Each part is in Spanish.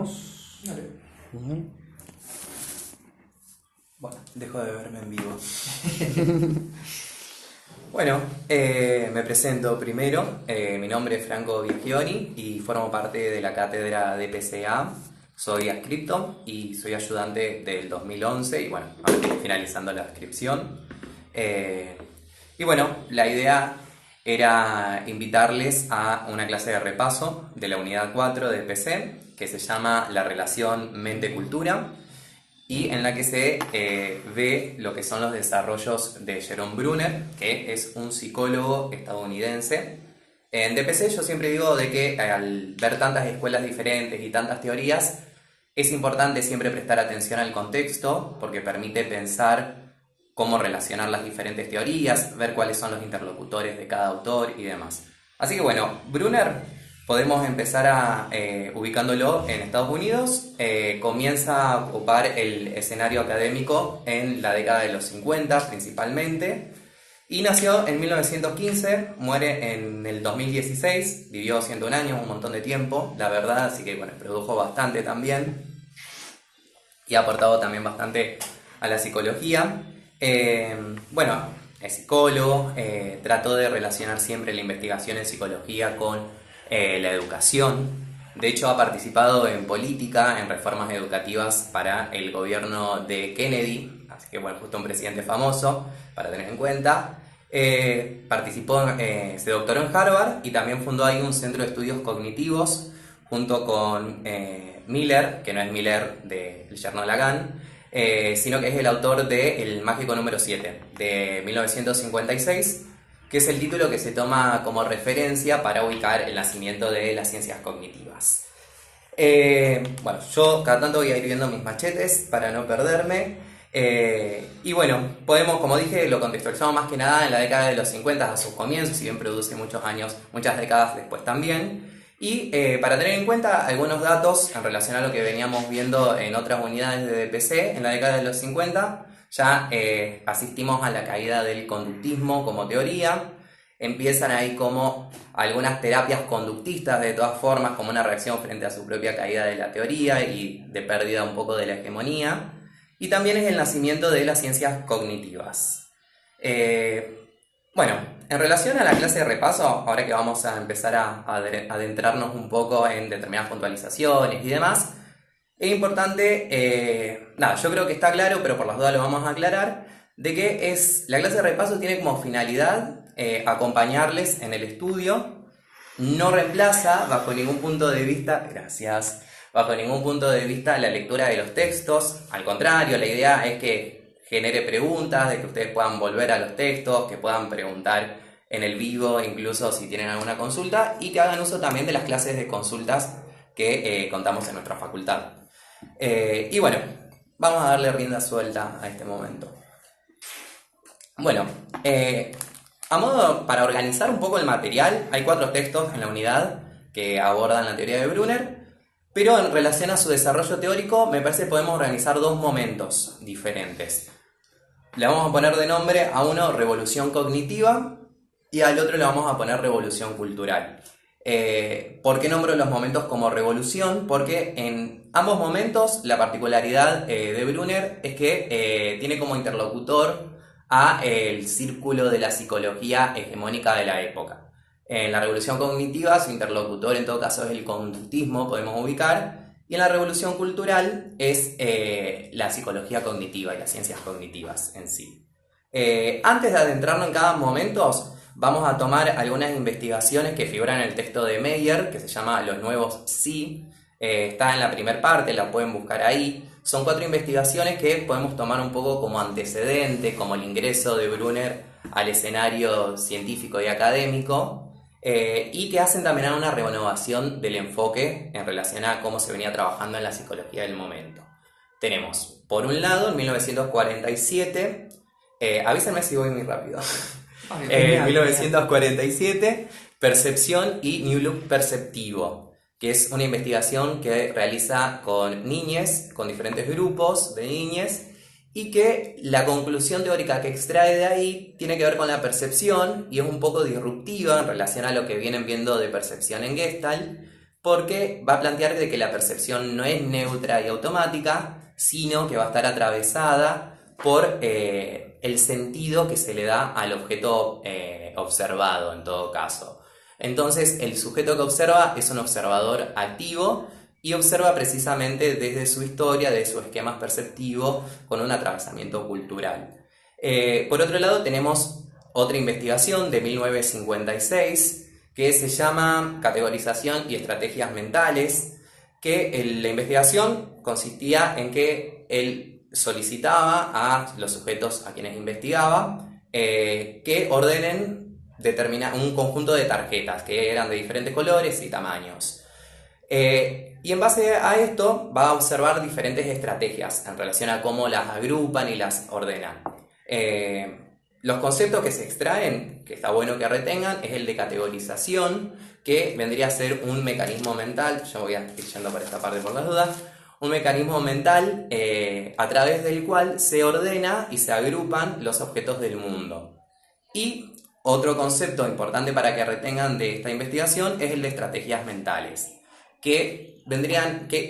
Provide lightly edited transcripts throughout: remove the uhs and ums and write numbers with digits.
Arrancamos. Dale. Bien. Bueno, dejo de verme en vivo. Bueno, me presento primero. Mi nombre es Franco Virgioni y formo parte de la cátedra de PCA. Soy adscripto y soy ayudante del 2011 y bueno, ahora estoy finalizando la adscripción. Y bueno, la idea era invitarles a una clase de repaso de la unidad 4 de PC que se llama La relación mente-cultura y en la que se ve lo que son los desarrollos de Jerome Bruner, que es un psicólogo estadounidense. En DPC yo siempre digo de que al ver tantas escuelas diferentes y tantas teorías, es importante siempre prestar atención al contexto porque permite pensar cómo relacionar las diferentes teorías, ver cuáles son los interlocutores de cada autor y demás. Así que bueno, Bruner podemos empezar ubicándolo en Estados Unidos. Comienza a ocupar el escenario académico en la década de los 50 principalmente. Y nació en 1915, muere en el 2016, vivió 101 años, un montón de tiempo, la verdad, así que bueno, produjo bastante también y ha aportado también bastante a la psicología. Bueno, es psicólogo, trató de relacionar siempre la investigación en psicología con la educación. De hecho, ha participado en política, en reformas educativas para el gobierno de Kennedy, así que bueno, justo un presidente famoso para tener en cuenta. Se doctoró en Harvard y también fundó ahí un centro de estudios cognitivos junto con Miller, que no es Miller de El yerno de Lacan, sino que es el autor de El mágico número 7 de 1956, que es el título que se toma como referencia para ubicar el nacimiento de las ciencias cognitivas. Bueno, yo cada tanto voy a ir viendo mis machetes para no perderme. Y bueno, podemos, como dije, lo contextualizamos más que nada en la década de los 50 a sus comienzos, si bien produce muchos años, muchas décadas después también. Y para tener en cuenta algunos datos en relación a lo que veníamos viendo en otras unidades de DPC, en la década de los 50 ya asistimos a la caída del conductismo como teoría. Empiezan ahí como algunas terapias conductistas de todas formas, como una reacción frente a su propia caída de la teoría y de pérdida un poco de la hegemonía. Y también es el nacimiento de las ciencias cognitivas. Bueno, en relación a la clase de repaso, ahora que vamos a empezar a adentrarnos un poco en determinadas puntualizaciones y demás, es importante, yo creo que está claro, pero por las dudas lo vamos a aclarar, de que la clase de repaso tiene como finalidad acompañarles en el estudio, no reemplaza bajo ningún punto de vista, bajo ningún punto de vista la lectura de los textos. Al contrario, la idea es que genere preguntas, de que ustedes puedan volver a los textos, que puedan preguntar en el vivo, incluso si tienen alguna consulta, y que hagan uso también de las clases de consultas que contamos en nuestra facultad. Y bueno, vamos a darle rienda suelta a este momento. Bueno, para organizar un poco el material, hay 4 textos en la unidad que abordan la teoría de Bruner. Pero en relación a su desarrollo teórico, me parece que podemos organizar 2 momentos diferentes. Le vamos a poner de nombre a uno revolución cognitiva y al otro le vamos a poner revolución cultural. ¿Por qué nombro los momentos como revolución? Porque en ambos momentos la particularidad de Bruner es que tiene como interlocutor a el círculo de la psicología hegemónica de la época. En la revolución cognitiva, su interlocutor en todo caso es el conductismo, podemos ubicar, y en la revolución cultural es la psicología cognitiva y las ciencias cognitivas en sí. Antes de adentrarnos en cada momento, vamos a tomar algunas investigaciones que figuran en el texto de Meyer, que se llama Los nuevos sí. Está en la primera parte, la pueden buscar ahí. Son 4 investigaciones que podemos tomar un poco como antecedente, como el ingreso de Bruner al escenario científico y académico. Y que hacen también una renovación del enfoque en relación a cómo se venía trabajando en la psicología del momento. Tenemos, por un lado, en 1947, avísenme si voy muy rápido, en 1947, Percepción y New Look Perceptivo, que es una investigación que realiza con niñes, con diferentes grupos de niñes, y que la conclusión teórica que extrae de ahí tiene que ver con la percepción y es un poco disruptiva en relación a lo que vienen viendo de percepción en Gestalt, porque va a plantear de que la percepción no es neutra y automática, sino que va a estar atravesada por el sentido que se le da al objeto observado en todo caso. Entonces, el sujeto que observa es un observador activo y observa precisamente desde su historia, de sus esquemas perceptivos, con un atravesamiento cultural. Por otro lado, tenemos otra investigación de 1956 que se llama Categorización y Estrategias Mentales, que la investigación consistía en que él solicitaba a los sujetos a quienes investigaba que ordenen un conjunto de tarjetas que eran de diferentes colores y tamaños. Y en base a esto va a observar diferentes estrategias en relación a cómo las agrupan y las ordenan. Los conceptos que se extraen, que está bueno que retengan, es el de categorización, que vendría a ser un mecanismo mental, yo voy a ir yendo por esta parte por las dudas, un mecanismo mental a través del cual se ordena y se agrupan los objetos del mundo. Y otro concepto importante para que retengan de esta investigación es el de estrategias mentales, que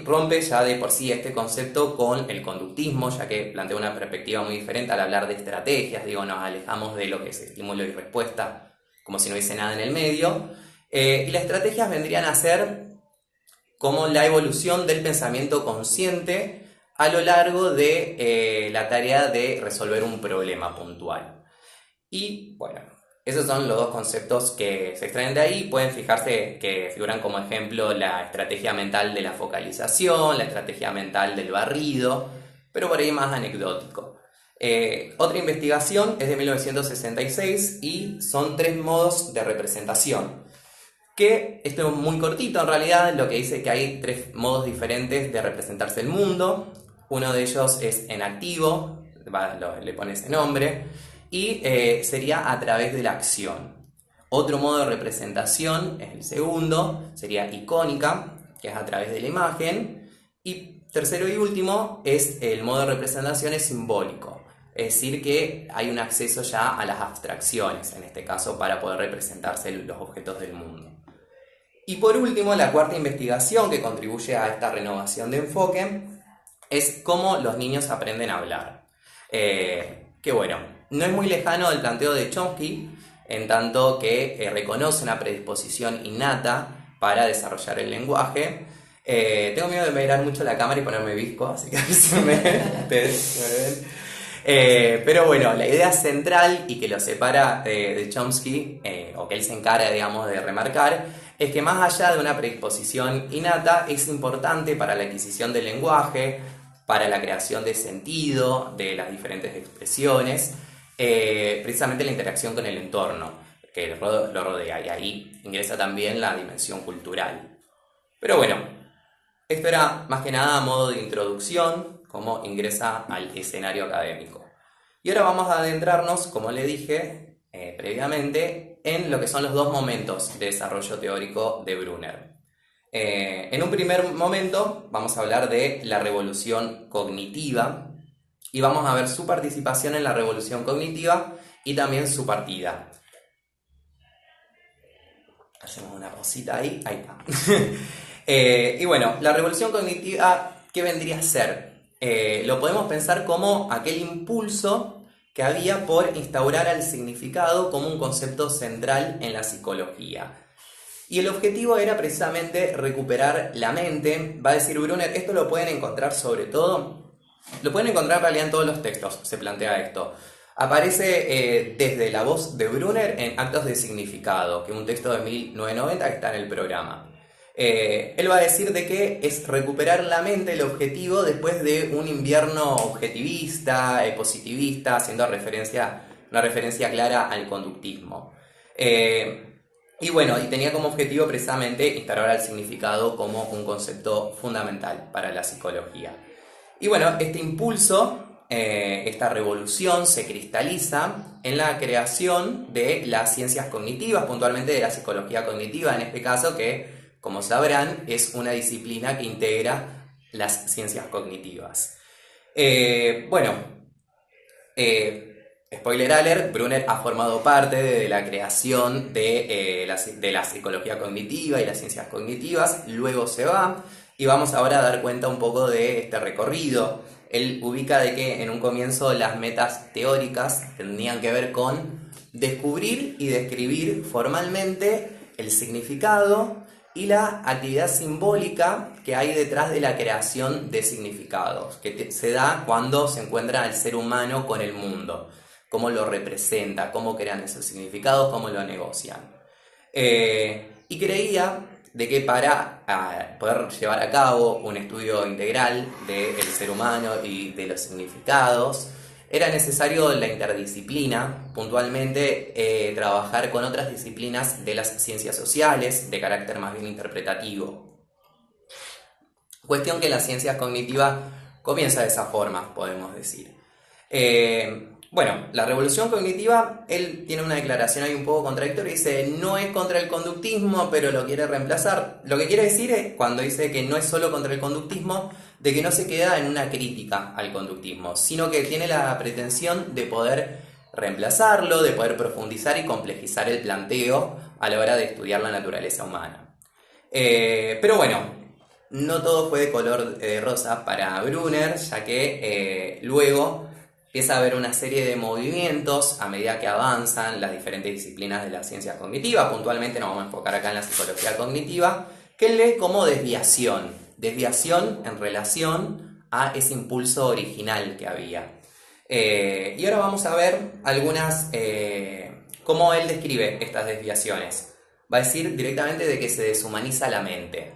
rompe ya de por sí este concepto con el conductismo, ya que plantea una perspectiva muy diferente al hablar de estrategias, nos alejamos de lo que es estímulo y respuesta, como si no hubiese nada en el medio, y las estrategias vendrían a ser como la evolución del pensamiento consciente a lo largo de la tarea de resolver un problema puntual. Y bueno, esos son los dos conceptos que se extraen de ahí. Pueden fijarse que figuran como ejemplo la estrategia mental de la focalización, la estrategia mental del barrido, pero por ahí más anecdótico. Otra investigación es de 1966 y son 3 modos de representación. Que esto es muy cortito en realidad, lo que dice que hay 3 modos diferentes de representarse el mundo. Uno de ellos es en activo, le pone ese nombre, y sería a través de la acción. Otro modo de representación es el segundo, sería icónica, que es a través de la imagen. Y tercero y último es el modo de representación es simbólico, es decir que hay un acceso ya a las abstracciones, en este caso para poder representarse los objetos del mundo. Y por último, la cuarta investigación que contribuye a esta renovación de enfoque es cómo los niños aprenden a hablar. Que bueno, no es muy lejano del planteo de Chomsky, en tanto que reconoce una predisposición innata para desarrollar el lenguaje. Tengo miedo de mirar mucho la cámara y ponerme visco, así que a ver si me ven. Pero bueno, la idea central y que lo separa de Chomsky, o que él se encarga, digamos, de remarcar, es que más allá de una predisposición innata, es importante para la adquisición del lenguaje, para la creación de sentido, de las diferentes expresiones, precisamente la interacción con el entorno que lo rodea, y ahí ingresa también la dimensión cultural. Pero bueno, esto era más que nada a modo de introducción, cómo ingresa al escenario académico. Y ahora vamos a adentrarnos, como le dije previamente, en lo que son los 2 momentos de desarrollo teórico de Brunner. En un primer momento vamos a hablar de la revolución cognitiva y vamos a ver su participación en la revolución cognitiva y también su partida. Hacemos una pausita ahí está. Y bueno, la revolución cognitiva, ¿qué vendría a ser? Lo podemos pensar como aquel impulso que había por instaurar al significado como un concepto central en la psicología. Y el objetivo era precisamente recuperar la mente. Va a decir Brunner, esto lo pueden encontrar sobre todo, lo pueden encontrar en realidad en todos los textos, se plantea esto. Aparece desde la voz de Brunner en Actos de Significado, que es un texto de 1990 que está en el programa. Él va a decir de que es recuperar la mente el objetivo después de un invierno objetivista, positivista, haciendo una referencia clara al conductismo. Y bueno, y tenía como objetivo precisamente instaurar el significado como un concepto fundamental para la psicología. Y bueno, este impulso, esta revolución se cristaliza en la creación de las ciencias cognitivas, puntualmente de la psicología cognitiva, en este caso que, como sabrán, es una disciplina que integra las ciencias cognitivas. Spoiler alert, Brunner ha formado parte de la creación de la psicología cognitiva y las ciencias cognitivas, luego se va y vamos ahora a dar cuenta un poco de este recorrido. Él ubica de que en un comienzo las metas teóricas tendrían que ver con descubrir y describir formalmente el significado y la actividad simbólica que hay detrás de la creación de significados, que se da cuando se encuentra el ser humano con el mundo, cómo lo representa, cómo crean esos significados, cómo lo negocian. Y creía de que para poder llevar a cabo un estudio integral del ser humano y de los significados, era necesario la interdisciplina, puntualmente trabajar con otras disciplinas de las ciencias sociales, de carácter más bien interpretativo. Cuestión que la ciencia cognitiva comienza de esa forma, podemos decir. Bueno, la revolución cognitiva, él tiene una declaración ahí un poco contradictoria, dice, no es contra el conductismo, pero lo quiere reemplazar. Lo que quiere decir es, cuando dice que no es solo contra el conductismo, de que no se queda en una crítica al conductismo, sino que tiene la pretensión de poder reemplazarlo, de poder profundizar y complejizar el planteo a la hora de estudiar la naturaleza humana. Pero bueno, no todo fue de color de rosa para Brunner, ya que luego empieza a haber una serie de movimientos a medida que avanzan las diferentes disciplinas de la ciencia cognitiva. Puntualmente nos vamos a enfocar acá en la psicología cognitiva, que él lee como desviación en relación a ese impulso original que había. Y ahora vamos a ver cómo él describe estas desviaciones. Va a decir directamente de que se deshumaniza la mente.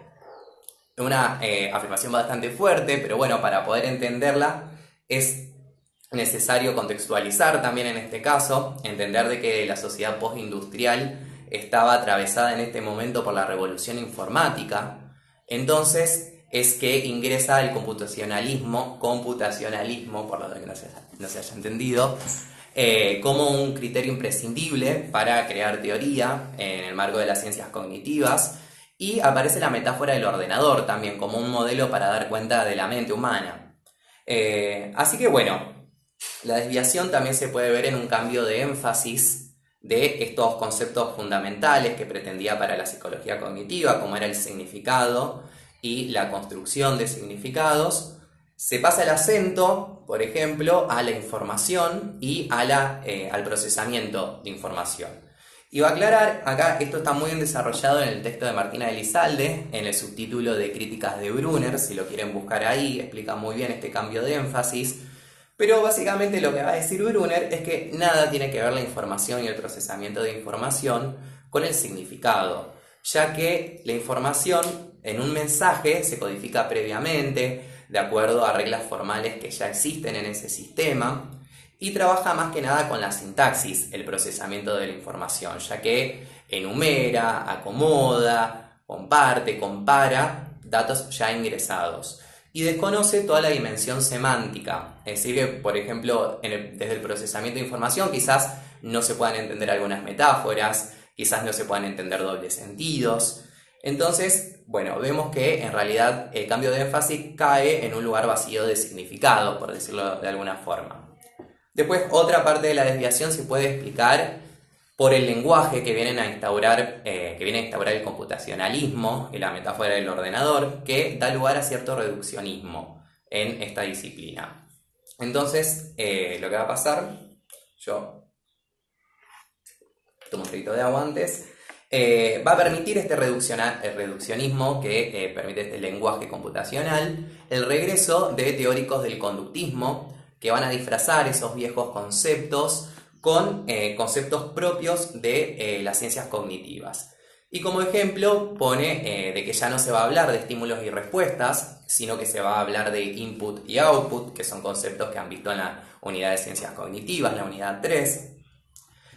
Una afirmación bastante fuerte, pero bueno, para poder entenderla es necesario contextualizar también en este caso, entender de que la sociedad postindustrial estaba atravesada en este momento por la revolución informática. Entonces es que ingresa el computacionalismo, por lo que no se haya entendido, como un criterio imprescindible para crear teoría en el marco de las ciencias cognitivas, y aparece la metáfora del ordenador también como un modelo para dar cuenta de la mente humana. Así que bueno, la desviación también se puede ver en un cambio de énfasis de estos conceptos fundamentales que pretendía para la psicología cognitiva, como era el significado y la construcción de significados. Se pasa el acento, por ejemplo, a la información y al procesamiento de información. Y va a aclarar, acá esto está muy bien desarrollado en el texto de Martina Elizalde, en el subtítulo de Críticas de Brunner, si lo quieren buscar ahí, explica muy bien este cambio de énfasis. Pero básicamente lo que va a decir Brunner es que nada tiene que ver la información y el procesamiento de información con el significado, ya que la información en un mensaje se codifica previamente, de acuerdo a reglas formales que ya existen en ese sistema, y trabaja más que nada con la sintaxis, el procesamiento de la información, ya que enumera, acomoda, comparte, compara datos ya ingresados. Y desconoce toda la dimensión semántica. Es decir, que, por ejemplo, desde el procesamiento de información quizás no se puedan entender algunas metáforas, quizás no se puedan entender dobles sentidos. Entonces, bueno, vemos que en realidad el cambio de énfasis cae en un lugar vacío de significado, por decirlo de alguna forma. Después, otra parte de la desviación se puede explicar por el lenguaje que viene a instaurar el computacionalismo y la metáfora del ordenador, que da lugar a cierto reduccionismo en esta disciplina. Entonces, lo que va a pasar, yo tomo un poquito de agua antes, va a permitir este reduccionismo que permite este lenguaje computacional, el regreso de teóricos del conductismo que van a disfrazar esos viejos conceptos con conceptos propios de las ciencias cognitivas. Y como ejemplo pone de que ya no se va a hablar de estímulos y respuestas, sino que se va a hablar de input y output, que son conceptos que han visto en la unidad de ciencias cognitivas, la unidad 3.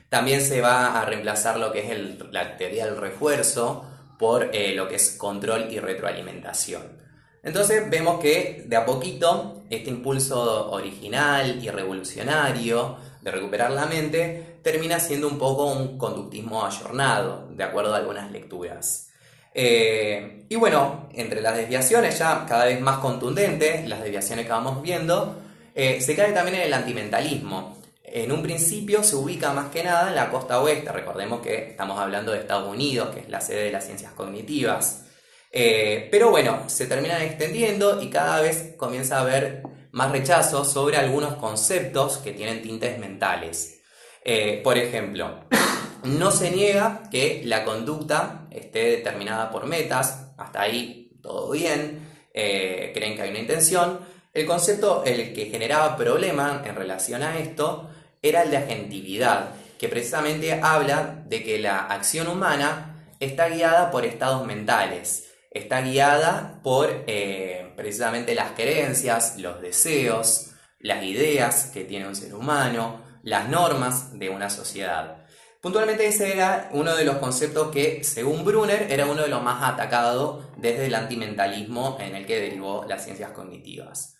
También se va a reemplazar lo que es la teoría del refuerzo por lo que es control y retroalimentación. Entonces vemos que de a poquito este impulso original y revolucionario de recuperar la mente termina siendo un poco un conductismo ayornado, de acuerdo a algunas lecturas. Y bueno, entre las desviaciones ya cada vez más contundentes, las desviaciones que vamos viendo, se cae también en el antimentalismo. en un principio se ubica más que nada en la costa oeste. Recordemos que estamos hablando de Estados Unidos, que es la sede de las ciencias cognitivas. Pero bueno, se terminan extendiendo y cada vez comienza a haber más rechazo sobre algunos conceptos que tienen tintes mentales. Por ejemplo, no se niega que la conducta esté determinada por metas, hasta ahí todo bien, creen que hay una intención. El concepto, el que generaba problema en relación a esto, era el de agentividad, que precisamente habla de que la acción humana está guiada por estados mentales, está guiada por precisamente las creencias, los deseos, las ideas que tiene un ser humano, las normas de una sociedad. Puntualmente ese era uno de los conceptos que, según Brunner, era uno de los más atacados desde el antimentalismo en el que derivó las ciencias cognitivas.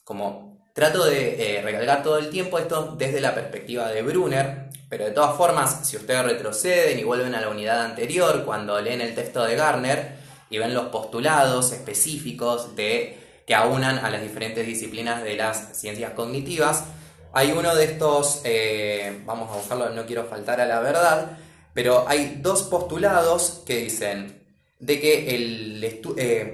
Como trato de recalcar todo el tiempo esto desde la perspectiva de Brunner, pero de todas formas, si ustedes retroceden y vuelven a la unidad anterior, cuando leen el texto de Gardner y ven los postulados específicos que aunan a las diferentes disciplinas de las ciencias cognitivas, hay uno de estos, vamos a buscarlo, no quiero faltar a la verdad, pero hay dos postulados que dicen de que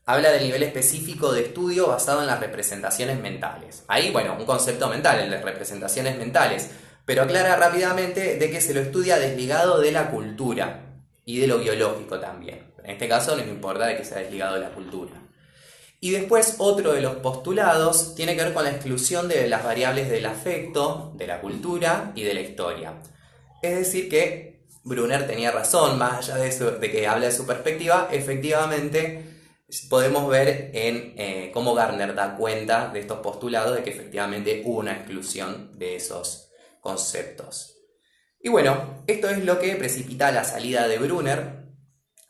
habla del nivel específico de estudio basado en las representaciones mentales. Ahí, bueno, un concepto mental, el de representaciones mentales, pero aclara rápidamente de que se lo estudia desligado de la cultura y de lo biológico también. En este caso no me importa de que sea desligado de la cultura. Y después otro de los postulados tiene que ver con la exclusión de las variables del afecto, de la cultura y de la historia. Es decir que Brunner tenía razón, más allá de que habla de su perspectiva, efectivamente podemos ver en cómo Gardner da cuenta de estos postulados de que efectivamente hubo una exclusión de esos conceptos. Y bueno, esto es lo que precipita la salida de Brunner,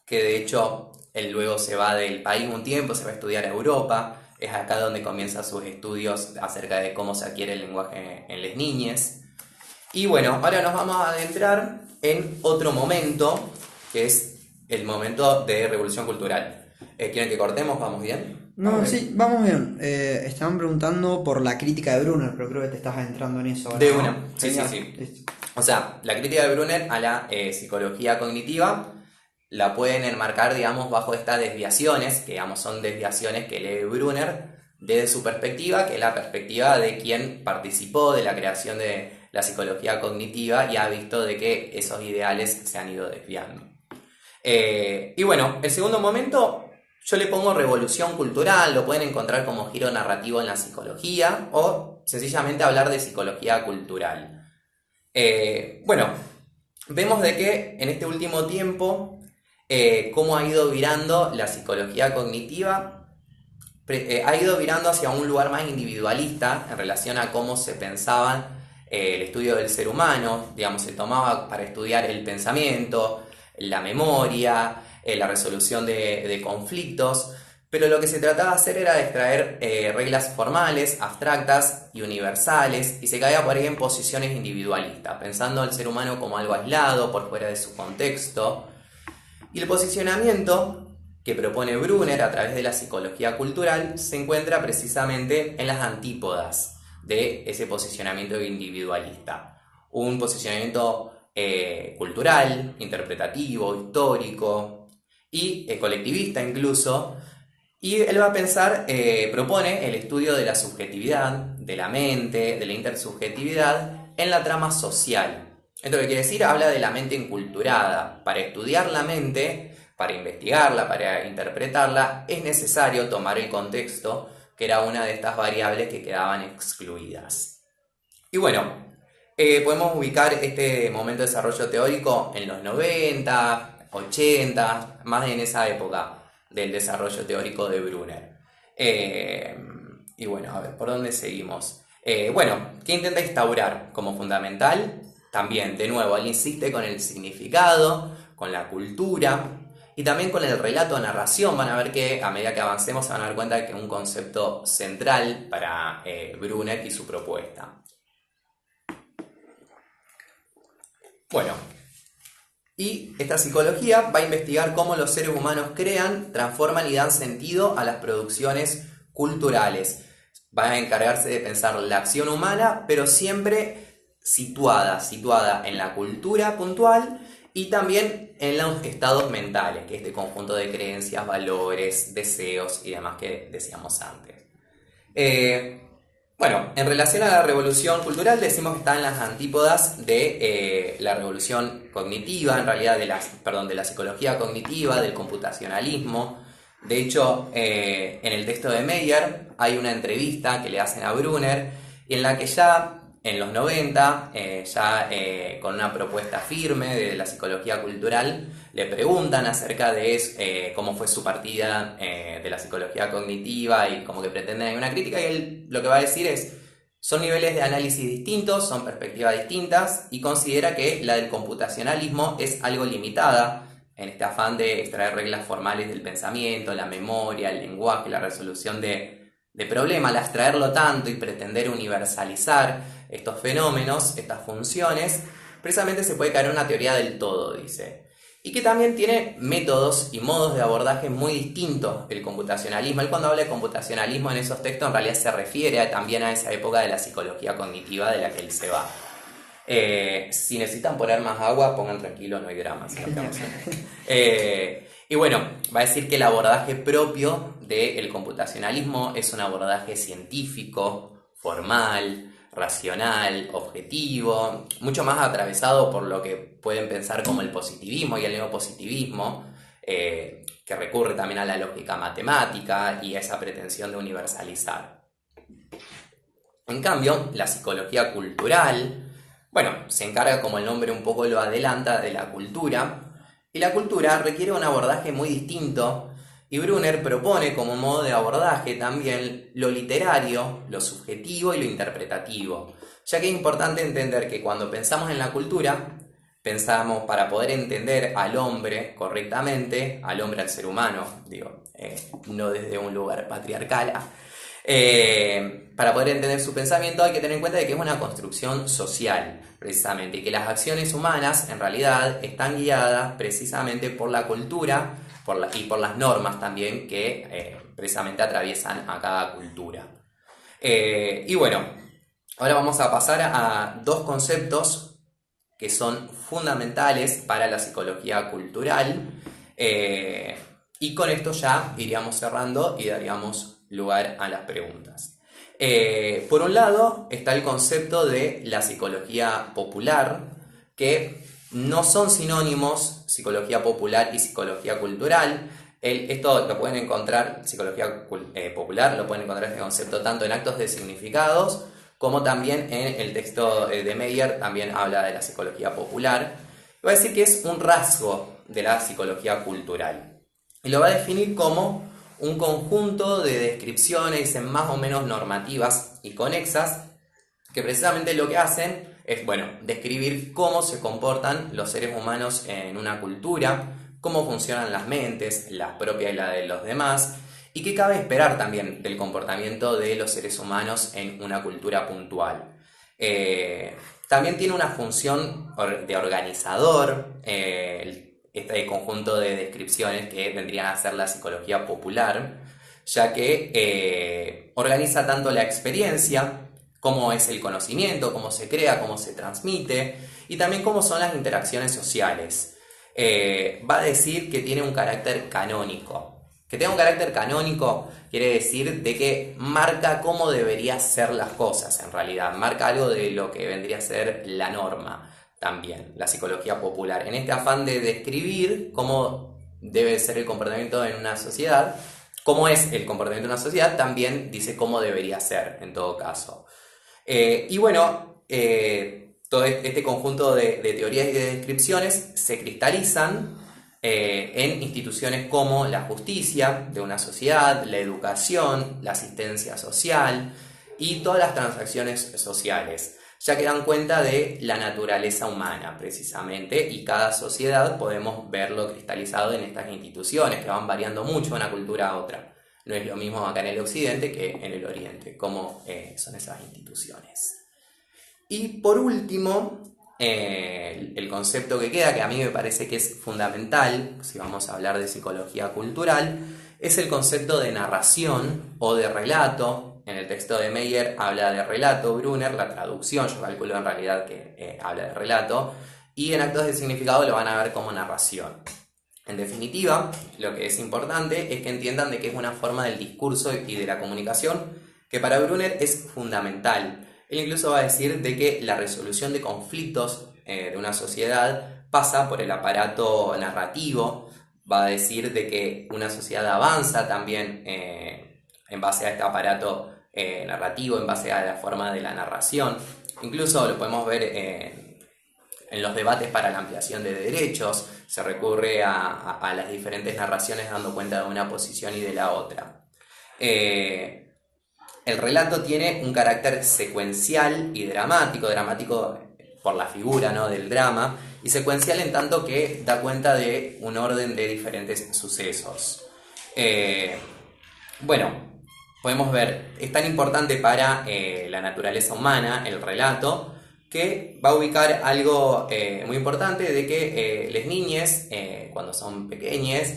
que de hecho él luego se va del país un tiempo, se va a estudiar a Europa, es acá donde comienza sus estudios acerca de cómo se adquiere el lenguaje en las niñez. Y bueno, ahora nos vamos a adentrar en otro momento, que es el momento de revolución cultural. ¿Quieren que cortemos? ¿Vamos bien? No, sí, vamos bien. Estaban preguntando por la crítica de Brunner, pero creo que te estás adentrando en eso ahora, De ¿no? una, sí. Listo. O sea, la crítica de Brunner a la psicología cognitiva la pueden enmarcar, digamos, bajo estas desviaciones, que digamos son desviaciones que lee Brunner desde su perspectiva, que es la perspectiva de quien participó de la creación de la psicología cognitiva y ha visto de que esos ideales se han ido desviando. Y bueno, el segundo momento yo le pongo revolución cultural, lo pueden encontrar como giro narrativo en la psicología o sencillamente hablar de psicología cultural. Bueno, vemos de que en este último tiempo cómo ha ido virando la psicología cognitiva, ha ido virando hacia un lugar más individualista en relación a cómo se pensaba el estudio del ser humano, digamos, se tomaba para estudiar el pensamiento, la memoria, la resolución de conflictos, pero lo que se trataba de hacer era de extraer reglas formales, abstractas y universales, y se caía por ahí en posiciones individualistas, pensando al ser humano como algo aislado, por fuera de su contexto. Y el posicionamiento que propone Brunner a través de la psicología cultural se encuentra precisamente en las antípodas de ese posicionamiento individualista. Un posicionamiento cultural, interpretativo, histórico y colectivista incluso. Y él va a pensar, propone el estudio de la subjetividad, de la mente, de la intersubjetividad en la trama social. Esto que quiere decir, habla de la mente enculturada. Para estudiar la mente, para investigarla, para interpretarla, es necesario tomar el contexto, que era una de estas variables que quedaban excluidas. Y bueno, podemos ubicar este momento de desarrollo teórico en los 90, 80, más en esa época del desarrollo teórico de Brunner. Y bueno, a ver, ¿por dónde seguimos? Bueno, ¿qué intenta instaurar como fundamental? También, de nuevo, él insiste con el significado, con la cultura y también con el relato-narración. Van a ver que a medida que avancemos se van a dar cuenta de que es un concepto central para Brunner y su propuesta. Bueno, y esta psicología va a investigar cómo los seres humanos crean, transforman y dan sentido a las producciones culturales. Va a encargarse de pensar la acción humana, pero siempre situada en la cultura puntual y también en los estados mentales, que es este conjunto de creencias, valores, deseos y demás que decíamos antes. Eh, bueno, en relación a la revolución cultural decimos que está en las antípodas de la revolución cognitiva, en realidad de la psicología cognitiva, del computacionalismo. De hecho, en el texto de Meyer hay una entrevista que le hacen a Brunner y en la que ya en los 90, con una propuesta firme de la psicología cultural, le preguntan acerca de cómo fue su partida de la psicología cognitiva y como que pretenden hay una crítica y él lo que va a decir es son niveles de análisis distintos, son perspectivas distintas y considera que la del computacionalismo es algo limitada en este afán de extraer reglas formales del pensamiento, la memoria, el lenguaje, la resolución de problemas, al abstraerlo tanto y pretender universalizar estos fenómenos, estas funciones, precisamente se puede caer en una teoría del todo, dice. Y que también tiene métodos y modos de abordaje muy distintos el computacionalismo. Él cuando habla de computacionalismo en esos textos en realidad se refiere también a esa época de la psicología cognitiva de la que él se va. Si necesitan poner más agua, pongan tranquilo, no hay drama. Y bueno, va a decir que el abordaje propio del computacionalismo es un abordaje científico, formal, racional, objetivo, mucho más atravesado por lo que pueden pensar como el positivismo y el neopositivismo, que recurre también a la lógica matemática y a esa pretensión de universalizar. En cambio, la psicología cultural, bueno, se encarga, como el nombre un poco lo adelanta, de la cultura, y la cultura requiere un abordaje muy distinto, y Brunner propone como modo de abordaje también lo literario, lo subjetivo y lo interpretativo, ya que es importante entender que cuando pensamos en la cultura, pensamos para poder entender al hombre correctamente, al ser humano, no desde un lugar patriarcal, para poder entender su pensamiento hay que tener en cuenta de que es una construcción social, precisamente, y que las acciones humanas en realidad están guiadas precisamente por la cultura y por las normas también que precisamente atraviesan a cada cultura. Y bueno, ahora vamos a pasar a dos conceptos que son fundamentales para la psicología cultural y con esto ya iríamos cerrando y daríamos lugar a las preguntas. Por un lado está el concepto de la psicología popular, que no son sinónimos psicología popular y psicología cultural. Esto lo pueden encontrar, psicología popular, lo pueden encontrar este concepto tanto en actos de significados como también en el texto de Meyer, también habla de la psicología popular. Va a decir que es un rasgo de la psicología cultural. Y lo va a definir como un conjunto de descripciones más o menos normativas y conexas que precisamente lo que hacen es, describir cómo se comportan los seres humanos en una cultura, cómo funcionan las mentes, la propia y la de los demás, y qué cabe esperar también del comportamiento de los seres humanos en una cultura puntual. También tiene una función de organizador, este conjunto de descripciones que vendrían a ser la psicología popular, ya que organiza tanto la experiencia, cómo es el conocimiento, cómo se crea, cómo se transmite, y también cómo son las interacciones sociales. Va a decir que tiene un carácter canónico. Que tenga un carácter canónico quiere decir de que marca cómo deberían ser las cosas en realidad, marca algo de lo que vendría a ser la norma también, la psicología popular. En este afán de describir cómo debe ser el comportamiento en una sociedad, cómo es el comportamiento en una sociedad, también dice cómo debería ser en todo caso. Todo este conjunto de teorías y de descripciones se cristalizan en instituciones como la justicia de una sociedad, la educación, la asistencia social y todas las transacciones sociales, ya que dan cuenta de la naturaleza humana precisamente, y cada sociedad podemos verlo cristalizado en estas instituciones que van variando mucho de una cultura a otra. No es lo mismo acá en el occidente que en el oriente, como son esas instituciones. Y por último, el concepto que queda, que a mí me parece que es fundamental, si vamos a hablar de psicología cultural, es el concepto de narración o de relato, En el texto de Meyer habla de relato, Brunner, la traducción, yo calculo en realidad que habla de relato, y en actos de significado lo van a ver como narración. En definitiva, lo que es importante es que entiendan de que es una forma del discurso y de la comunicación que para Brunner es fundamental. Él incluso va a decir de que la resolución de conflictos de una sociedad pasa por el aparato narrativo, va a decir de que una sociedad avanza también en base a este aparato narrativo, en base a la forma de la narración. Incluso lo podemos ver en los debates para la ampliación de derechos, se recurre a las diferentes narraciones dando cuenta de una posición y de la otra. El relato tiene un carácter secuencial y dramático por la figura, ¿no?, del drama, y secuencial en tanto que da cuenta de un orden de diferentes sucesos. Bueno, podemos ver, es tan importante para la naturaleza humana el relato, que va a ubicar algo muy importante de que las niñas, cuando son pequeñas,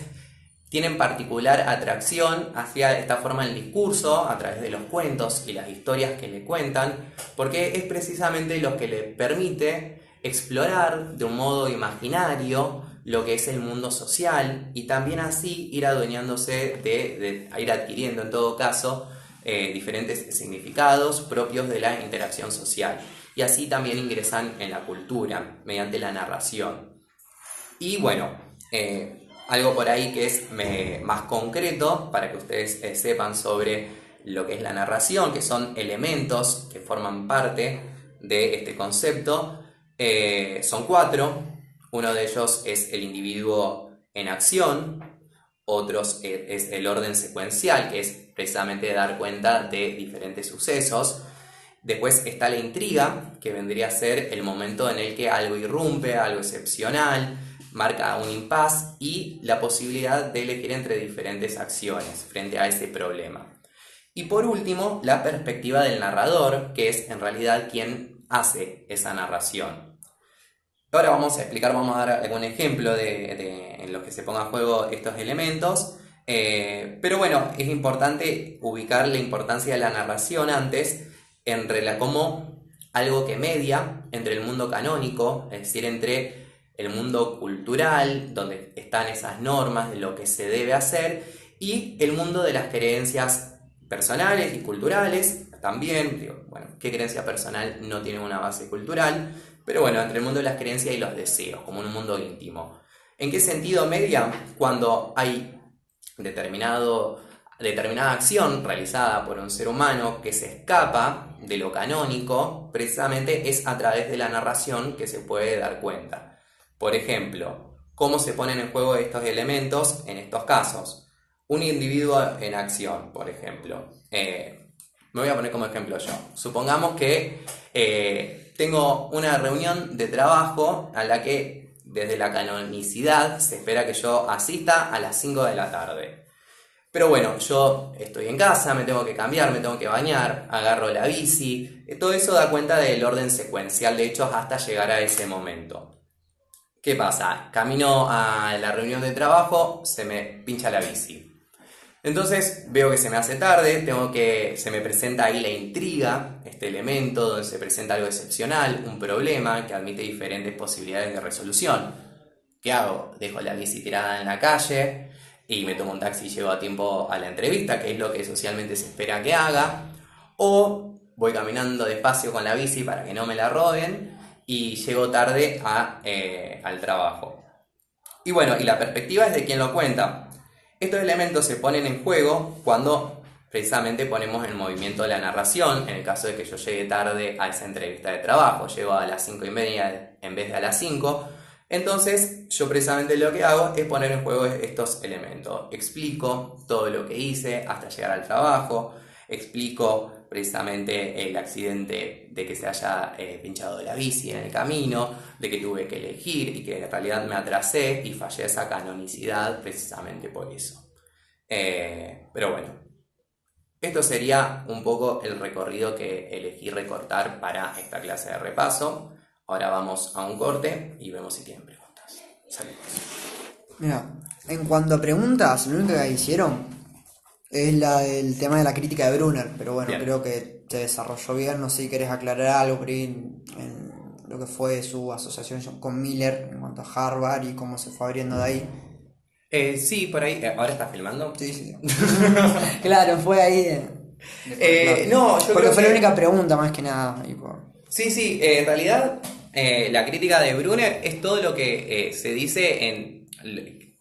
tienen particular atracción hacia esta forma del discurso a través de los cuentos y las historias que le cuentan, porque es precisamente lo que le permite explorar de un modo imaginario lo que es el mundo social y también así ir adueñándose de ir adquiriendo en todo caso diferentes significados propios de la interacción social. Y así también ingresan en la cultura mediante la narración. Y bueno, algo por ahí que es más concreto para que ustedes sepan sobre lo que es la narración, que son elementos que forman parte de este concepto. Son 4. Uno de ellos es el individuo en acción, otros es el orden secuencial, que es precisamente dar cuenta de diferentes sucesos. Después está la intriga, que vendría a ser el momento en el que algo irrumpe, algo excepcional, marca un impas y la posibilidad de elegir entre diferentes acciones frente a ese problema. Y por último, la perspectiva del narrador, que es en realidad quien hace esa narración. Ahora vamos a dar algún ejemplo en los que se ponga a juego estos elementos. Pero bueno, es importante ubicar la importancia de la narración antes como algo que media entre el mundo canónico, es decir, entre el mundo cultural, donde están esas normas de lo que se debe hacer, y el mundo de las creencias personales y culturales, también, ¿qué creencia personal no tiene una base cultural? Pero bueno, entre el mundo de las creencias y los deseos, como un mundo íntimo. ¿En qué sentido media? Cuando hay determinada acción realizada por un ser humano que se escapa de lo canónico, precisamente es a través de la narración que se puede dar cuenta. Por ejemplo, ¿cómo se ponen en juego estos elementos en estos casos? Un individuo en acción, por ejemplo. Me voy a poner como ejemplo yo. Supongamos que tengo una reunión de trabajo a la que desde la canonicidad se espera que yo asista a las 5 de la tarde. Pero bueno, yo estoy en casa, me tengo que cambiar, me tengo que bañar, agarro la bici. Todo eso da cuenta del orden secuencial de hechos hasta llegar a ese momento. ¿Qué pasa? Camino a la reunión de trabajo, se me pincha la bici. Entonces veo que se me hace tarde, se me presenta ahí la intriga, este elemento donde se presenta algo excepcional, un problema que admite diferentes posibilidades de resolución. ¿Qué hago? Dejo la bici tirada en la calle y me tomo un taxi y llego a tiempo a la entrevista, que es lo que socialmente se espera que haga, o voy caminando despacio con la bici para que no me la roben y llego tarde al trabajo. Y bueno, y la perspectiva es de quien lo cuenta. Estos elementos se ponen en juego cuando precisamente ponemos en movimiento la narración, en el caso de que yo llegue tarde a esa entrevista de trabajo, llego a las 5:30 en vez de a las 5, entonces yo precisamente lo que hago es poner en juego estos elementos. Explico todo lo que hice hasta llegar al trabajo, explico precisamente el accidente de que se haya pinchado la bici en el camino, de que tuve que elegir y que en realidad me atrasé y fallé esa canonicidad precisamente por eso. Pero bueno, esto sería un poco el recorrido que elegí recortar para esta clase de repaso. Ahora vamos a un corte y vemos si tienen preguntas. Saludos. Mira, en cuanto a preguntas, lo único que hicieron Es el tema de la crítica de Brunner, pero bueno, Bien. creo que se desarrolló bien. No sé si querés aclarar algo por ahí en lo que fue su asociación con Miller en cuanto a Harvard y cómo se fue abriendo de ahí. Sí, por ahí. ¿Ahora estás filmando? Sí, sí, sí. Claro, fue ahí de folclore. No, yo Porque creo fue la que. única pregunta más que nada. Sí, sí, en realidad la crítica de Brunner es todo lo que se dice en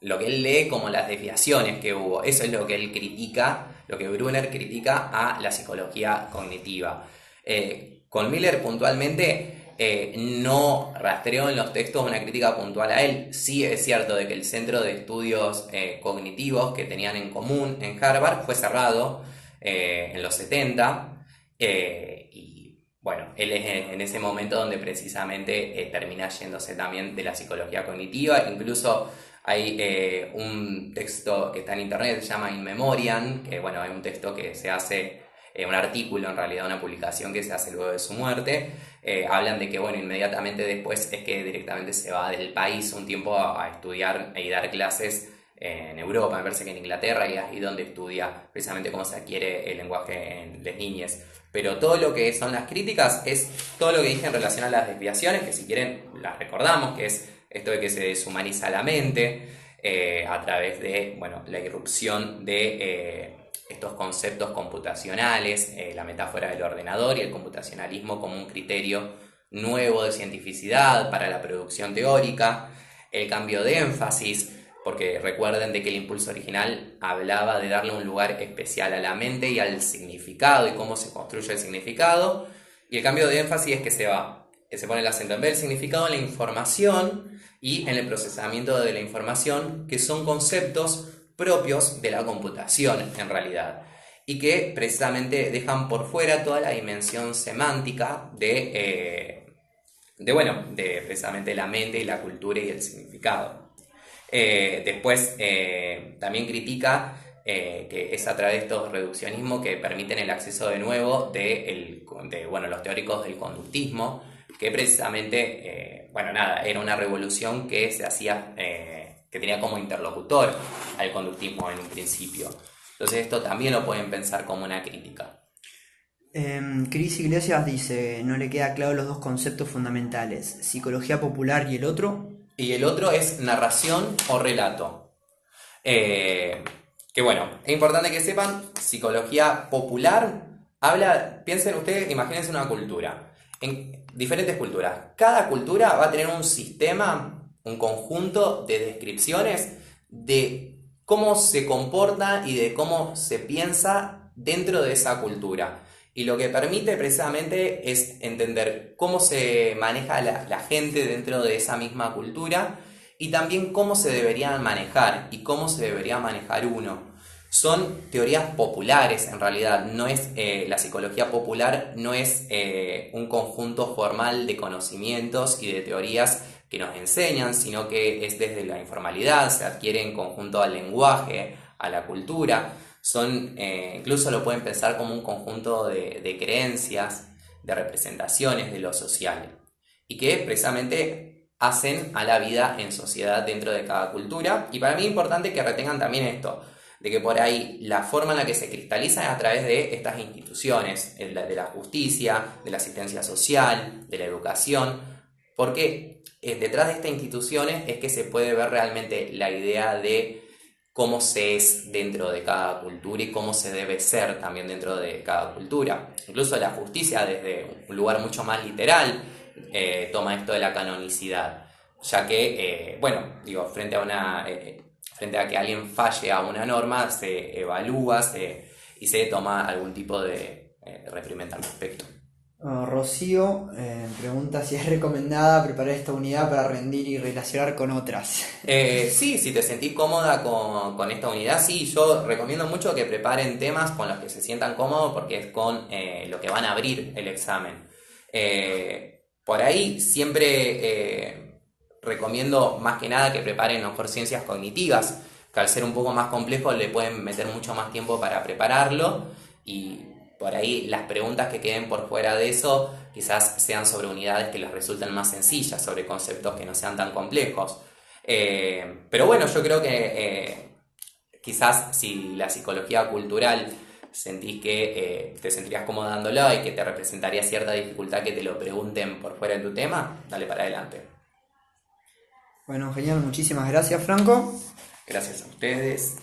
lo que él lee como las desviaciones que hubo. Eso es lo que él critica, lo que Brunner critica a la psicología cognitiva. Con Miller puntualmente no rastreo en los textos una crítica puntual a él. Sí es cierto de que el centro de estudios cognitivos que tenían en común en Harvard fue cerrado en los 70 y bueno, él es en ese momento donde precisamente termina yéndose también de la psicología cognitiva. Incluso hay un texto que está en internet, se llama In Memoriam, que bueno, es un texto que se hace, un artículo en realidad, una publicación que se hace luego de su muerte. Hablan de que bueno, inmediatamente después es que directamente se va del país un tiempo a estudiar y dar clases en Europa, me parece que en Inglaterra, y es ahí donde estudia precisamente cómo se adquiere el lenguaje en las niñas. Pero todo lo que son las críticas es todo lo que dije en relación a las desviaciones, que si quieren las recordamos, que es esto de que se deshumaniza la mente a través de bueno, la irrupción de estos conceptos computacionales, la metáfora del ordenador y el computacionalismo como un criterio nuevo de cientificidad para la producción teórica, el cambio de énfasis, porque recuerden de que el impulso original hablaba de darle un lugar especial a la mente y al significado y cómo se construye el significado, y el cambio de énfasis es que se pone el acento en ver el significado en la información y en el procesamiento de la información, que son conceptos propios de la computación en realidad, y que precisamente dejan por fuera toda la dimensión semántica de precisamente la mente y la cultura y el significado. Después también critica que es a través de estos reduccionismos que permiten el acceso de nuevo bueno, los teóricos del conductismo, que precisamente, bueno, nada, era una revolución que se hacía, que tenía como interlocutor al conductismo en un principio. Entonces esto también lo pueden pensar como una crítica. Cris Iglesias dice, no le queda claro los dos conceptos fundamentales, psicología popular y el otro. Y el otro es narración o relato. Eh, que bueno, es importante que sepan, psicología popular piensen ustedes, imagínense una cultura, en diferentes culturas. Cada cultura va a tener un sistema, un conjunto de descripciones de cómo se comporta y de cómo se piensa dentro de esa cultura. Y lo que permite precisamente es entender cómo se maneja la gente dentro de esa misma cultura y también cómo se deberían manejar y cómo se debería manejar uno. Son teorías populares en realidad, no es la psicología popular no es un conjunto formal de conocimientos y de teorías que nos enseñan, sino que es desde la informalidad, se adquiere en conjunto al lenguaje, a la cultura. Incluso lo pueden pensar como un conjunto de creencias, de representaciones de lo social y que precisamente hacen a la vida en sociedad dentro de cada cultura. Y para mí es importante que retengan también esto, de que por ahí la forma en la que se cristaliza es a través de estas instituciones, de la justicia, de la asistencia social, de la educación, porque detrás de estas instituciones es que se puede ver realmente la idea de cómo se es dentro de cada cultura y cómo se debe ser también dentro de cada cultura. Incluso la justicia desde un lugar mucho más literal toma esto de la canonicidad, ya que, bueno, digo, frente a que alguien falle a una norma, se evalúa y se toma algún tipo de reprimenda al respecto. Rocío pregunta si es recomendada preparar esta unidad para rendir y relacionar con otras. Sí, si te sentís cómoda con esta unidad, sí, yo recomiendo mucho que preparen temas con los que se sientan cómodos porque es con lo que van a abrir el examen. Por ahí siempre recomiendo más que nada que preparen mejor ciencias cognitivas, que al ser un poco más complejo le pueden meter mucho más tiempo para prepararlo y por ahí las preguntas que queden por fuera de eso quizás sean sobre unidades que les resulten más sencillas, sobre conceptos que no sean tan complejos. Pero bueno, yo creo quizás si la psicología cultural sentís que te sentirías cómodo dándolo y que te representaría cierta dificultad que te lo pregunten por fuera de tu tema, dale para adelante. Bueno, genial, muchísimas gracias, Franco. Gracias a ustedes.